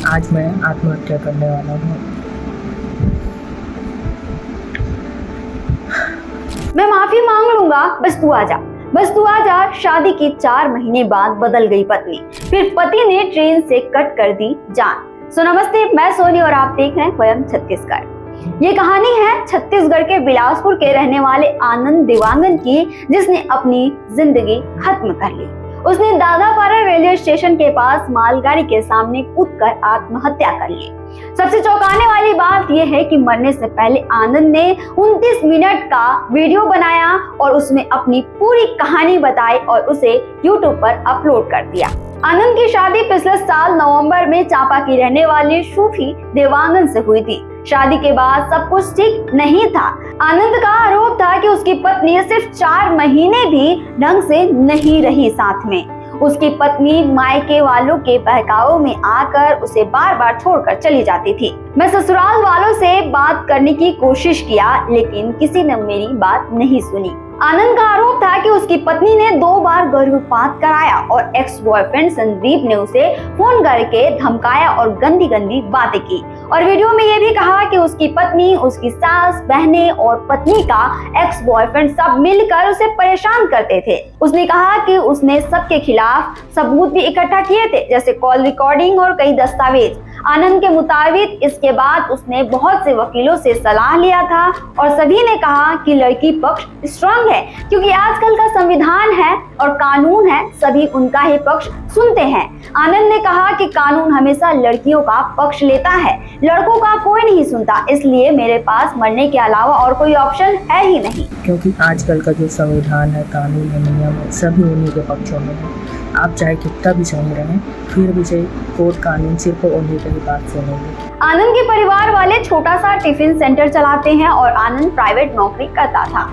आज मैं आत्महत्या करने वाला हूँ। मैं माफी मांग लूंगा, बस तू आ जा। शादी की 4 महीने बाद बदल गई पत्नी, फिर पति ने ट्रेन से कट कर दी जान। सो नमस्ते, मैं सोनी और आप देख रहे हैं वयम छत्तीसगढ़। ये कहानी है छत्तीसगढ़ के बिलासपुर के रहने वाले आनंद देवांगन की, जिसने अपनी जिंदगी खत्म कर ली। उसने दादापारा रेलवे स्टेशन के पास मालगाड़ी के सामने कूदकर आत्महत्या कर ली। सबसे चौंकाने वाली बात यह है कि मरने से पहले आनंद ने 29 मिनट का वीडियो बनाया और उसमें अपनी पूरी कहानी बताई और उसे यूट्यूब पर अपलोड कर दिया। आनंद की शादी पिछले साल नवंबर में चांपा की रहने वाली शूफी देवांगन से हुई थी। शादी के बाद सब कुछ ठीक नहीं था। आनंद का आरोप था कि उसकी पत्नी सिर्फ 4 महीने भी ढंग से नहीं रही साथ में। उसकी पत्नी मायके वालों के बहकावे में आकर उसे बार बार छोड़कर चली जाती थी। मैं ससुराल वालों से बात करने की कोशिश किया, लेकिन किसी ने मेरी बात नहीं सुनी। आनंद का आरोप था कि उसकी पत्नी ने 2 बार गर्भपात कराया और एक्स बॉयफ्रेंड संदीप ने उसे फोन करके धमकाया और गंदी गंदी बातें की। और वीडियो में ये भी कहा कि उसकी पत्नी, उसकी सास, बहनें और पत्नी का एक्स बॉयफ्रेंड सब मिलकर उसे परेशान करते थे। उसने कहा कि उसने सबके खिलाफ सबूत भी इकट्ठा किए थे, जैसे कॉल रिकॉर्डिंग और कई दस्तावेज। आनंद के मुताबिक इसके बाद उसने बहुत से वकीलों से सलाह लिया था और सभी ने कहा कि लड़की पक्ष स्ट्रांग है, क्योंकि आजकल का संविधान है और कानून है, सभी उनका ही पक्ष सुनते हैं। आनंद ने कहा कि कानून हमेशा लड़कियों का पक्ष लेता है, लड़कों का कोई नहीं सुनता, इसलिए मेरे पास मरने के अलावा और कोई ऑप्शन है ही नहीं। क्योंकि आजकल का जो संविधान है, कानून है, नियम है, सभी उन्हीं के पक्षों में है। आप चाहे कितना भी सही रहें, फिर भी से कोर्ट कानून सिर्फ उन्हीं की बात सुनेंगे। आनंद के परिवार वाले छोटा सा टिफिन सेंटर चलाते हैं और आनंद प्राइवेट नौकरी करता था।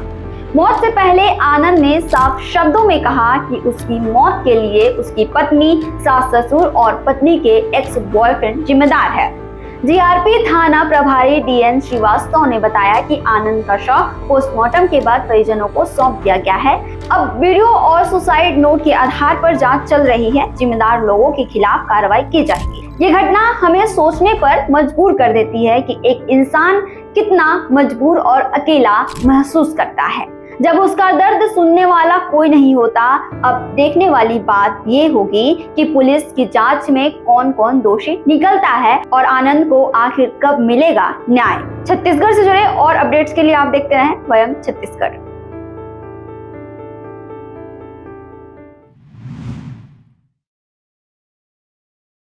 मौत से पहले आनंद ने साफ शब्दों में कहा कि उसकी मौत के लिए उसकी पत्नी, सास ससुर और पत्नी के एक्स बॉयफ्रेंड जिम्मेदार है। जीआरपी थाना प्रभारी डीएन श्रीवास्तव ने बताया कि आनंद का शव पोस्टमार्टम के बाद परिजनों को सौंप दिया गया है। अब वीडियो और सुसाइड नोट के आधार पर जांच चल रही है। जिम्मेदार लोगों के खिलाफ कार्रवाई की जाएगी। ये घटना हमें सोचने पर मजबूर कर देती है कि एक इंसान कितना मजबूर और अकेला महसूस करता है जब उसका दर्द सुनने वाला कोई नहीं होता। अब देखने वाली बात ये होगी कि पुलिस की जांच में कौन कौन दोषी निकलता है और आनंद को आखिर कब मिलेगा न्याय। छत्तीसगढ़ से जुड़े और अपडेट्स के लिए आप देखते रहें वयम छत्तीसगढ़।